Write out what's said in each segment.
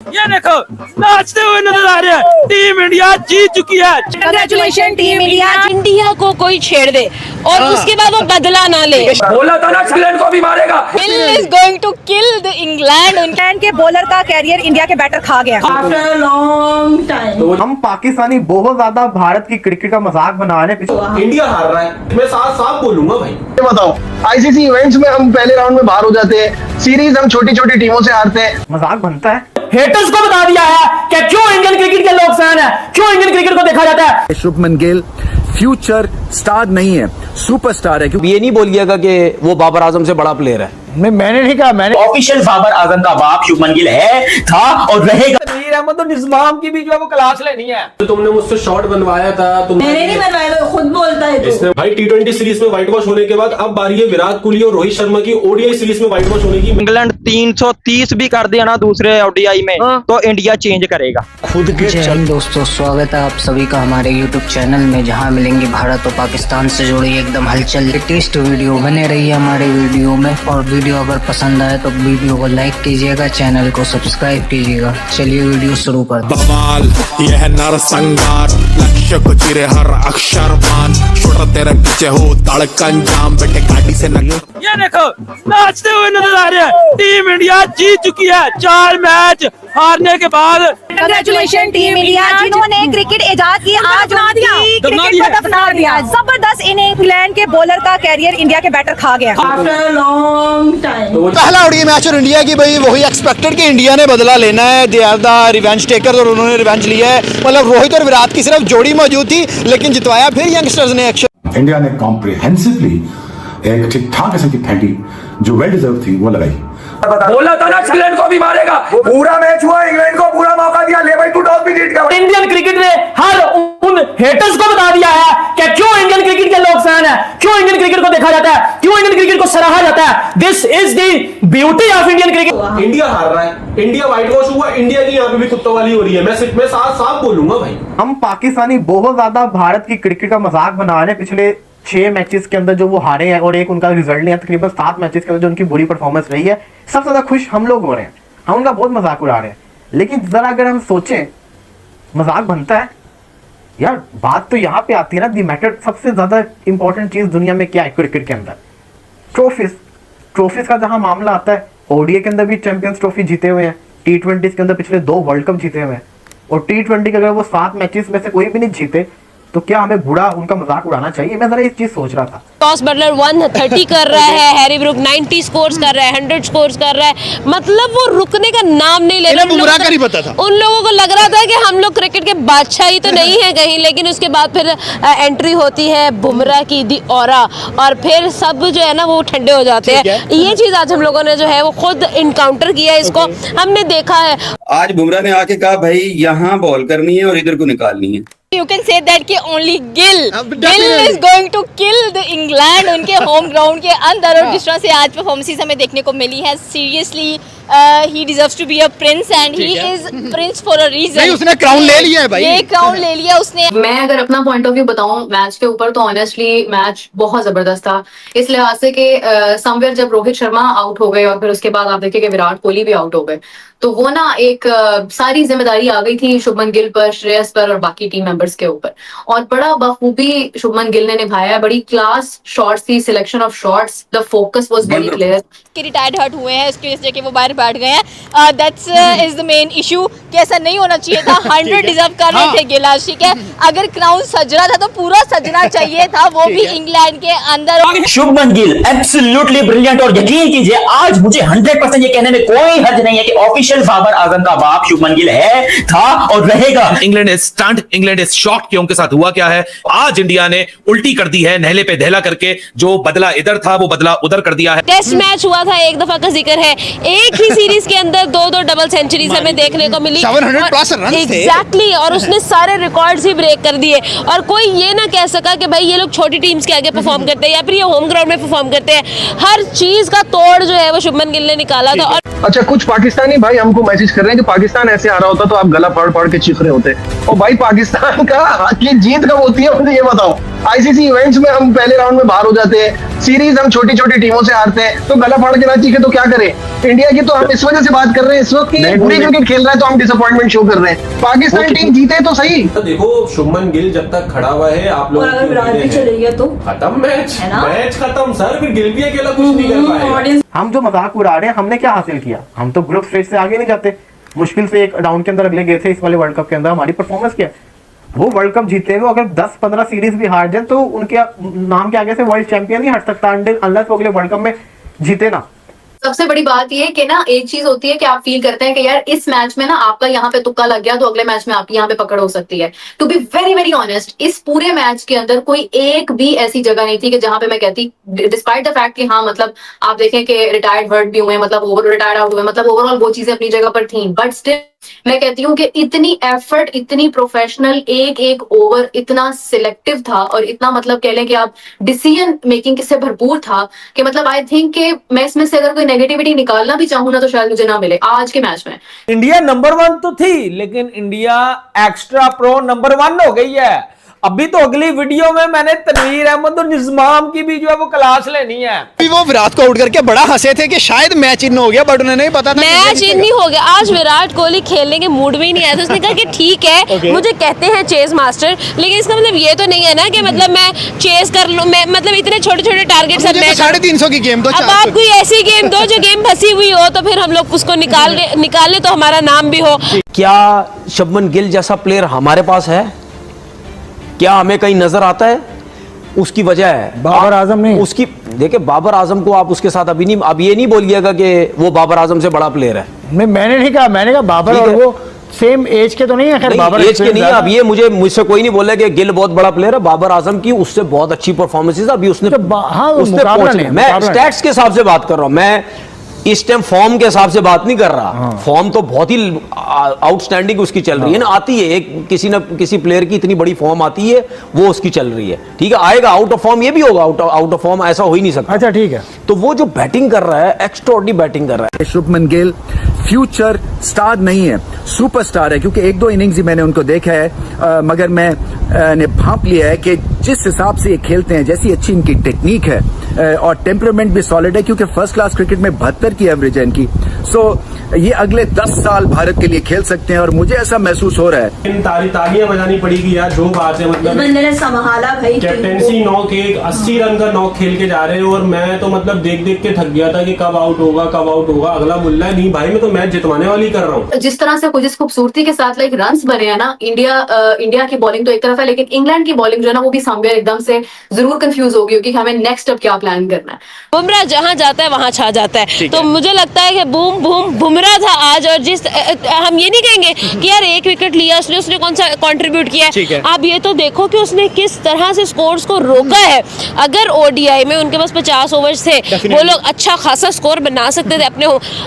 ये देखो नाचते हुए नजर आ रहे हैं। टीम इंडिया जीत चुकी है। Congratulation team India. इंडिया को कोई छेड़ दे और उसके बाद वो बदला ना ले। बोला था ना इंग्लैंड को भी मारेगा। Bill is going to kill the England। England के बॉलर का कैरियर इंडिया के बैटर खा गया। After a long time। हम पाकिस्तानी बहुत ज्यादा भारत की क्रिकेट का मजाक बना रहे हैं। इंडिया हार रहा है, मैं साफ साफ बोलूंगा भाई। बताओ, आईसीसी इवेंट्स में हम पहले राउंड में बाहर हो जाते हैं, सीरीज हम छोटी छोटी टीमों से हारते हैं। मजाक बनता है। हेटर्स को बता दिया है कि क्यों इंडियन क्रिकेट के लोग फैन है, क्यों इंडियन क्रिकेट को देखा जाता है। शुभमन गिल फ्यूचर स्टार नहीं है, सुपरस्टार है। ये नहीं बोलिएगा कि वो बाबर आजम से बड़ा प्लेयर है। मैंने नहीं कहा, मैंने ऑफिशियल बाबर आजम का बाप शुभमन गिल है, था और रहेगा। तनवीर अहमद और निज़ाम की भी जो है वो क्लास लेनी है। तो तुमने मुझसे शॉट बनवाया था, मैंने नहीं बनवाया, तो खुद बोलता है इसने भाई। टी20 सीरीज में व्हाइट वॉश होने के बाद अब बारी है विराट कोहली और रोहित शर्मा की ओडीआई सीरीज में व्हाइट वॉश होने की। इंग्लैंड 330 भी कर दिया ना दूसरे ओडीआई में तो इंडिया चेंज करेगा खुद के। जय हिंद दोस्तों, स्वागत है आप सभी का हमारे YouTube चैनल में, जहां मिलेंगे भारत और पाकिस्तान से जुड़ी एकदम हलचल लेटेस्ट वीडियो। बने रहिए हमारे वीडियो में, और वीडियो अगर पसंद आए तो वीडियो को लाइक कीजिएगा, चैनल को सब्सक्राइब कीजिएगा। चलिए वीडियो शुरू करते हैं। बवाल यह है नरसंहार, लक्ष्य को चिरे हर अक्षर मान, छोटा तेरे पीछे हो धड़कन जाम, बेटे गाड़ी से न। ये देखो नाचते हुए नजर आ रहे हैं। टीम इंडिया जीत चुकी है 4 मैच हारने के बाद। कंग्रेचुलेशन टीम इंडिया, जिन्होंने क्रिकेट इजाद की आज उनकी क्रिकेट को दफना दिया। जबरदस्त इनिंग। इंग्लैंड के बॉलर का कैरियर इंडिया के बैटर खा गया। After a long time। पहला ओडीआई मैच और इंडिया की भाई वही एक्सपेक्टेड कि इंडिया ने बदला लेना है। They are the revenge taker और उन्होंने रिवेंज लिया है। मतलब रोहित और विराट की सिर्फ जोड़ी मौजूद थी, लेकिन जितवाया फिर यंगस्टर्स ने। इंडिया ने कॉम्प्रिहेंसिवली एक ठीक ठाक किस्म की फैंटी जो वेल डिजर्व थी वो लगाई। बोला था ना इंग्लैंड को भी मारेगा। पूरा मैच हुआ, इंग्लैंड को पूरा मौका दिया, ले भाई तू टॉस भी जीत गया। इंडियन क्रिकेट ने हर उन हेटर्स को बता दिया है कि क्यों इंडियन क्रिकेट के लोग फैन है, क्यों इंडियन क्रिकेट को देखा जाता है, क्यों इंडियन क्रिकेट को सराहा जाता है। This is the beauty of Indian cricket. India हार रहा है, इंडिया व्हाइट वॉश हुआ, इंडिया की यहाँ पे भी कुत्तवाली हो रही है। मैं साफ साफ बोलूंगा भाई। हम पाकिस्तानी बहुत ज्यादा भारत की क्रिकेट का मजाक बना रहे हैं। पिछले 6 मैचेस के अंदर जो वो हारे हैं और एक उनका रिजल्ट नहीं है, तकरीबन 7 मैचेस के अंदर जो उनकी बुरी परफॉर्मेंस रही है, सबसे ज्यादा खुश हम लोग हो रहे हैं। हम उनका बहुत मजाक उड़ा रहे हैं। लेकिन जरा अगर हम सोचें, मजाक बनता है यार। बात तो यहाँ पे आती है ना, दी मैटर सबसे ज्यादा इंपॉर्टेंट चीज दुनिया में क्या है क्रिकेट के अंदर? ट्रॉफीज का जहां मामला आता है, ओडीआई के अंदर भी चैंपियंस ट्रॉफी जीते हुए हैं, टी20 के अंदर पिछले 2 वर्ल्ड कप जीते हुए हैं, और टी20 के अगर वो 7 मैचेस में से कोई भी नहीं जीते तो क्या हमें बुरा उनका मजाक उड़ाना चाहिए? मैं जरा इस चीज सोच रहा था। टॉस बटलर 130 कर रहा है, हैरी ब्रूक 90 स्कोर्स कर रहा है, 100 स्कोर्स कर रहा है। मतलब वो रुकने का नाम नहीं ले रहा। उन लोगों को लग रहा था कि हम लोग क्रिकेट के बादशाह ही तो नहीं है कहीं, लेकिन उसके बाद फिर एंट्री होती है बुमराह की, दी ऑरा, और फिर सब जो है ना वो ठंडे हो जाते हैं। ये चीज आज हम लोगों ने जो है वो खुद इनकाउंटर किया है, इसको हमने देखा है। आज बुमराह ने आके कहा भाई यहाँ बॉल करनी है और इधर को निकालनी है। You can say that कि only Gill is going to kill the England उनके होम ग्राउंड के अंदर। और जिस तरह से आज परफॉर्मेंस हमें देखने को मिली है, seriously he deserves to be a prince and he is prince for a reason। नहीं, उसने क्राउन ले लिया है भाई, ये क्राउन ले लिया उसने। मैं अगर अपना पॉइंट ऑफ व्यू बताऊं मैच के ऊपर, तो ऑनेस्टली मैच बहुत जबरदस्त था इस लिहाज से कि समवेयर जब रोहित शर्मा आउट हो गए और फिर उसके बाद आप देखिए कि विराट कोहली भी आउट हो गए, तो वो ना एक सारी जिम्मेदारी आ गई थी शुभमन गिल पर, श्रेयस पर और बाकी टीम मेंबर्स के ऊपर, और बड़ा बखूबी शुभमन गिल ने निभाया। बड़ी क्लास शॉट्स थी, selection of shots, the focus was very clear. कि रिटायर्ड हर्ट हुए हैं, इसकी वजह से कि वो बाहर बैठ गए हैं, that's is the main issue कि ऐसा नहीं होना चाहिए था। 100 डिजर्व कर रहे थे गिल, ठीक है। अगर क्राउन सजना था तो पूरा सजना चाहिए था, वो भी इंग्लैंड के अंदर। शुभमन गिल एब्सोल्युटली ब्रिलियंट, और यकीन कीजिए आज मुझे 100% ये कहने में कोई हर्ज नहीं है कि ऑफिशियल बाबर आजम का बाप शुभमन गिल है, था और रहेगा। England is stunt, England is shocked कि उनके साथ हुआ क्या है। आज इंडिया ने उल्टी कर दी है, नहले पे दहला करके। जो बदला इधर था वो बदला उधर कर दिया है। टेस्ट मैच हुआ था, एक दफा का जिक्र है, एक ही सीरीज के अंदर 2 डबल सेंचुरीज हमें देखने को मिली, 700+ रन थे। एग्जैक्टली, और उसने सारे रिकॉर्ड्स ही ब्रेक कर दिए। और कोई ये ना कह सका कि भाई ये लोग छोटी टीम्स के आगे परफॉर्म करते हैं या फिर ये होम ग्राउंड में परफॉर्म करते हैं। हर चीज का तोड़ जो है वो शुभमन गिल ने निकाला था। और अच्छा, कुछ पाकिस्तानी भाई हमको मैसेज कर रहे हैं कि पाकिस्तान ऐसे आ रहा होता तो आप गला फाड़ फाड़ के चीख रहे होते। और भाई पाकिस्तान का की जीत कब होती है मुझे ये बताओ। आईसीसी इवेंट्स में हम पहले राउंड में बाहर हो जाते हैं, सीरीज हम छोटी छोटी टीमों से हारते हैं, तो गला फाड़ के ना चीखे तो क्या करें। इंडिया की तो हम इस वजह से बात कर रहे हैं इस वक्त कि बुरी क्रिकेट खेल रहा है तो हम डिसअपॉइंटमेंट शो कर रहे हैं। पाकिस्तान टीम जीते तो सही। देखो शुभमन गिल जब तक खड़ा हुआ है आप लोग, और अगर विराट भी चले गया तो खत्म मैच, है ना? मैच खत्म सर, फिर गिल भी अकेला कुछ नहीं कर पाएगा। हम जो मजाक उड़ा रहे हैं, हमने क्या हासिल किया? हम तो ग्रुप स्टेज से आगे नहीं जाते, मुश्किल से एक राउंड के अंदर अगले गए थे। इस वाले वर्ल्ड कप के अंदर हमारी परफॉर्मेंस क्या है? वो वर्ल्ड कप जीते हुए अगर 10-15 सीरीज भी हार जाए तो उनके नाम के आगे से वर्ल्ड चैंपियन नहीं हट सकता अनलेस वो अगले वर्ल्ड कप में जीते ना। सबसे बड़ी बात ये कि ना एक चीज होती है कि आप फील करते हैं कि यार इस मैच में ना आपका यहाँ पे तुक्का लग गया तो अगले मैच में आपकी यहाँ पे पकड़ हो सकती है। To be very very honest, इस पूरे मैच के अंदर कोई एक भी ऐसी जगह नहीं थी कि जहां पे मैं कहती, डिस्पाइट द फैक्ट कि हाँ मतलब आप देखें कि रिटायर्ड हर्ट भी हुए, मतलब ओवर रिटायर्ड आउट हुए, मतलब ओवरऑल वो चीजें अपनी जगह पर थी, बट स्टिल मैं कहती हूँ कि इतनी एफर्ट, इतनी प्रोफेशनल, एक एक ओवर इतना सिलेक्टिव था और इतना मतलब कह लें कि आप डिसीजन मेकिंग से भरपूर था कि मतलब आई थिंक कि मैं इसमें से अगर कोई नेगेटिविटी निकालना भी चाहूँ ना तो शायद मुझे ना मिले आज के मैच में। इंडिया नंबर 1 तो थी, लेकिन इंडिया एक्स्ट्रा प्रो नंबर 1 हो गई है। अभी तो अगली वीडियो में मैंने तनवीर अहमद और निज़ाम की भी जो है वो क्लास लेनी है। वो विराट को आउट करके बड़ा हंसे थे कि शायद मैच इन हो गया, बट उन्हें नहीं पता था मैच इन नहीं हो गया। आज विराट कोहली खेलने के मूड में ही नहीं आया था। उसने कहा कि ठीक है मुझे कहते हैं चेस मास्टर, लेकिन इसका मतलब ये तो नहीं है ना कि मतलब मैं चेस कर लूं, मैं मतलब इतने छोटे छोटे टारगेट सब मैं 350 की गेम दो। अब आप कोई ऐसी गेम दो जो गेम फंसी हुई हो तो फिर हम लोग उसको निकाले तो हमारा नाम भी हो। क्या शुभमन गिल जैसा प्लेयर हमारे पास है? क्या हमें कहीं नजर आता है? उसकी वजह है बाबर आजम नहीं। उसकी देखिए बाबर आजम को आप उसके साथ अब ये नहीं बोलिएगा कि वो बाबर आजम से बड़ा प्लेयर है। नहीं, मैंने नहीं कहा, मैंने कहा बाबर और वो सेम एज के तो नहीं है। खैर बाबर एज के नहीं है। अब ये मुझसे कोई नहीं बोला कि गिल बहुत बड़ा प्लेयर है। बाबर आजम की उससे बहुत अच्छी परफॉर्मेंस अभी उसने मैं स्टैट्स के हिसाब से बात कर रहा हूं। मैं इस टाइम फॉर्म के हिसाब से बात नहीं कर रहा। फॉर्म तो बहुत ही आउटस्टैंडिंग उसकी चल रही है ना, आती है एक किसी प्लेयर की इतनी बड़ी फॉर्म आती है वो उसकी चल रही है, ठीक है। आएगा आउट ऑफ फॉर्म, ये भी होगा आउट ऑफ फॉर्म, ऐसा हो ही नहीं सकता। अच्छा ठीक है। तो वो जो बैटिंग कर रहा है एक्स्ट्राऑर्डिनरी बैटिंग कर रहा है। शुभमन गिल फ्यूचर स्टार नहीं है, सुपरस्टार है, क्योंकि 1-2 इनिंग्स ही मैंने उनको देखा है, मगर मैंने भांप लिया है कि जिस हिसाब से ये खेलते हैं, जैसी अच्छी इनकी टेक्निक है और टेम्परामेंट भी सॉलिड है, क्योंकि फर्स्ट क्लास क्रिकेट में 72 की एवरेज है इनकी। सो ये अगले 10 साल भारत के लिए खेल सकते हैं और मुझे ऐसा महसूस हो रहा है। तालियां बजानी पड़ेगी यार, जो बात है मतलब बंदे ने संभाला भाई, कैप्टेंसी नॉक, एक 80 रन का नॉक खेल के जा रहे हैं और मैं तो मतलब देख देख के थक गया था कि कब आउट होगा कब आउट होगा। अगला मुल्ला नहीं भाई, मैं तो मैच जितवाने वाली कर रहा हूँ। जिस तरह से जिस खूबसूरती के साथ लाइक रन्स बने हैं ना, इंडिया की बॉलिंग तो एक तरफ है, लेकिन इंग्लैंड की बॉलिंग जो है ना वो भी सामने एकदम से जरूर कंफ्यूज होगी क्योंकि हमें नेक्स्ट अब क्या प्लान करना है। बुमराह जहां जाता है वहां छा जाता है, तो मुझे लगता है कि बुमराह था आज। और जिस हम ये नहीं कहेंगे कि यार एक विकेट लिया उसने कौन सा कंट्रीब्यूट किया है। आप ये तो देखो कि उसने किस तरह से स्कोर्स को रोका है। अगर ओडीआई में उनके पास 50 ओवर्स थे, वो लोग अच्छा खासा स्कोर बना सकते थे अपने।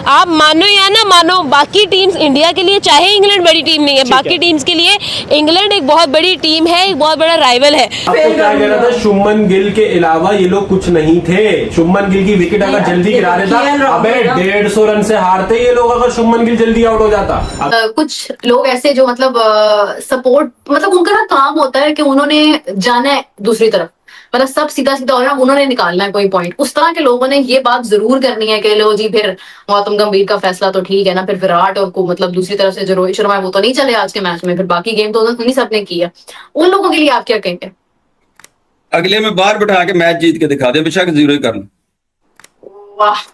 आप मानो या ना मानो, बाकी टीम्स इंडिया के लिए, चाहे इंग्लैंड बड़ी टीम नहीं है, बाकी टीम्स के लिए इंग्लैंड एक बहुत बड़ी टीम है, एक बहुत बड़ा राइवल है। आपको क्या कह रहा था, शुभमन गिल के अलावा ये लोग कुछ नहीं थे। शुभमन गिल की विकेट अगर जल्दी गिरा देता, अबे 150 रन से हारते ये लोग अगर शुभमन गिल जल्दी आउट हो जाता। कुछ लोग ऐसे जो मतलब सपोर्ट, मतलब उनका ना काम होता है कि उन्होंने जाना है दूसरी तरफ, मतलब सब सीधा सीधा हो रहा है, उन्होंने निकालना है कोई पॉइंट। उस तरह के लोगों ने ये बात जरूर करनी है कि लो जी फिर गौतम गंभीर का फैसला तो ठीक है ना, फिर विराट और को मतलब दूसरी तरफ से जो रोहित शर्मा है वो तो नहीं चले आज के मैच में, फिर बाकी गेम तो उन्हीं सबने की है। उन लोगों के लिए आप क्या कहेंगे? अगले में बाहर बैठा के मैच जीत के दिखा दे, बेशक 0 ही कर लो। वाह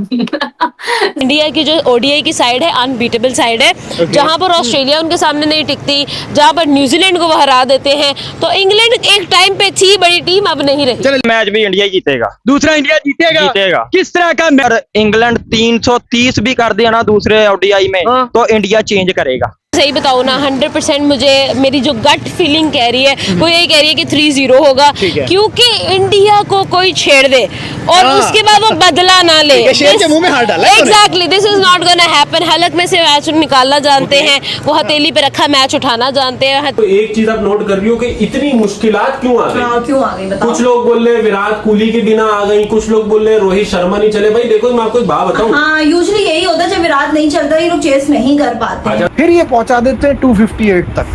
इंडिया की जो ओडीआई की साइड है अनबीटेबल साइड है, जहां पर ऑस्ट्रेलिया उनके सामने नहीं टिकती, जहां पर न्यूजीलैंड को वो हरा देते हैं, तो इंग्लैंड एक टाइम पे थी बड़ी टीम, अब नहीं रही। चलो मैच भी इंडिया जीतेगा, दूसरा इंडिया जीतेगा। किस तरह का? अगर इंग्लैंड 330 भी कर दिया ना दूसरे ओडीआई में तो इंडिया चेंज करेगा। सही बताऊं ना, 100% मुझे मेरी जो गट फीलिंग कह रही है वो यही कह रही है कि 3-0 होगा, क्योंकि इंडिया को कोई छेड़ दे और उसके बाद वो बदला ना ले। शेर के मुंह में हाथ डाला। Exactly, this is not gonna happen. हलक में से मैच निकालना जानते हैं, वो हथेली पे रखा मैच उठाना जानते हैं। तो एक चीज आप नोट कर रही हो कि इतनी मुश्किलात क्यों आ गई? क्यों आ गई बताओ? कुछ लोग बोल रहे विराट कोहली के बिना आ गई, कुछ लोग बोल रहे रोहित शर्मा नहीं चले। भाई देखो मैं आपको एक बात बताऊं, हाँ यूजुअली यही होता है, जब विराट नहीं चलता ये लोग चेस नहीं कर पाते। फिर ये पहुंचा देते हैं 258 तक।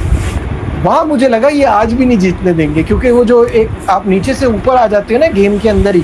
वहां मुझे लगा ये आज भी नहीं जीतने देंगे, क्योंकि वो जो एक आप नीचे से ऊपर आ जाते हो ना गेम के अंदर ही,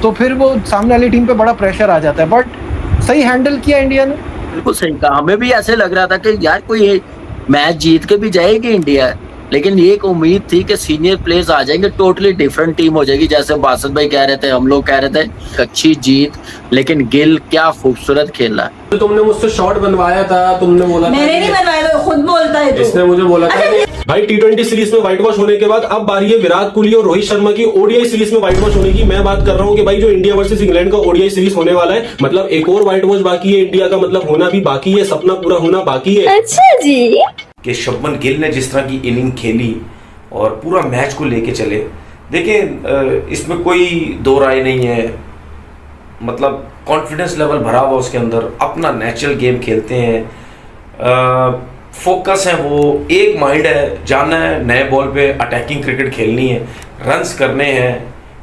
तो फिर वो सामने वाली टीम पे बड़ा प्रेशर आ जाता है। बट सही हैंडल किया इंडिया ने। बिल्कुल सही कहा, हमें भी ऐसे लग रहा था कि यार कोई मैच जीत के भी जाएगी इंडिया, लेकिन ये एक उम्मीद थी कि सीनियर प्लेयर्स आ जाएंगे, टोटली डिफरेंट टीम हो जाएगी। जैसे बासत भाई कह रहे थे, हम लोग कह रहे थे अच्छी जीत, लेकिन गिल क्या खूबसूरत खेला। तो तुमने मुझसे शॉट बनवाया था, तुमने बोला मैंने नहीं बनवाया, तो खुद बोलता है। इसने मुझे बोला था भाई T20 सीरीज में व्हाइट वॉश होने के बाद अब बारी है विराट कोहली और रोहित शर्मा की ODI सीरीज में व्हाइट वॉश होने की। मैं बात कर रहा हूँ कि भाई जो इंडिया वर्सेस इंग्लैंड का ODI सीरीज होने वाला है, मतलब एक और व्हाइट वॉश बाकी है इंडिया का, मतलब होना भी बाकी है, सपना पूरा होना बाकी है। अच्छा जी। कि शुभमन गिल ने जिस तरह की इनिंग खेली और पूरा मैच को लेके चले, देखिए इसमें कोई दो राय नहीं है, मतलब कॉन्फिडेंस लेवल भरा हुआ उसके अंदर, अपना नेचुरल गेम खेलते हैं, फोकस है, वो एक माइंड है, जाना है नए बॉल पे अटैकिंग क्रिकेट खेलनी है, रन्स करने हैं,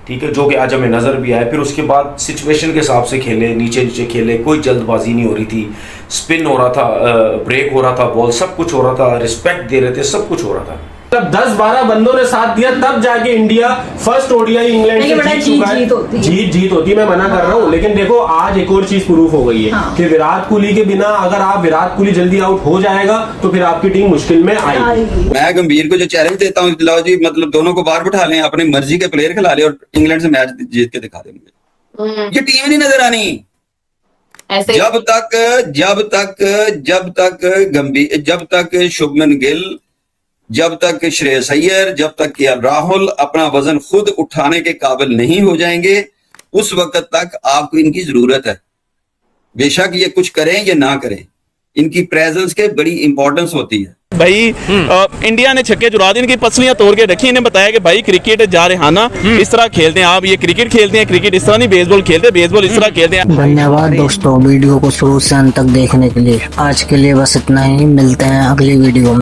ठीक है, जो कि आज हमें नज़र भी आया। फिर उसके बाद सिचुएशन के हिसाब से खेले, नीचे नीचे खेले, कोई जल्दबाजी नहीं हो रही थी, स्पिन हो रहा था, ब्रेक हो रहा था, बॉल सब कुछ हो रहा था, रिस्पेक्ट दे रहे थे, सब कुछ हो रहा था। तब 10-12 बंदों ने साथ दिया, तब जाके इंडिया फर्स्ट ODI इंग्लैंड से जीत चुका है। जीत होती मैं मना कर रहा हूँ, लेकिन देखो आज एक और चीज प्रूफ हो गई है कि विराट कोहली के बिना अगर आप विराट कोहली जल्दी आउट हो जाएगा तो फिर आपकी टीम मुश्किल में आएगी। मैं गंभीर को जो चैलेंज देता हूँ, लाओ जी, मतलब दोनों को बाहर बिठा लें, अपनी मर्जी के प्लेयर खिला ले और इंग्लैंड से मैच जीत के दिखा दें मुझे। ये टीम नहीं नजर आनी जब तक शुभमन गिल, जब तक श्रेयस अय्यर, जब तक KL राहुल अपना वजन खुद उठाने के काबिल नहीं हो जाएंगे, उस वक्त तक आपको इनकी जरूरत है। बेशक ये कुछ करें या ना करें, इनकी प्रेजेंस के बड़ी इंपॉर्टेंस होती है। भाई इंडिया ने छक्के चुरा दी, इनकी पसलियां तोड़ के रखी, इन्हें बताया कि भाई क्रिकेट जा रहे हाना इस तरह खेलते हैं, आप ये क्रिकेट खेलते हैं, क्रिकेट इस तरह नहीं, बेसबॉल खेलते, बेसबॉल इस तरह खेलते हैं। धन्यवाद दोस्तों वीडियो को शुरू से अंत तक देखने के लिए। आज के लिए बस इतना ही, मिलते हैं अगली वीडियो में।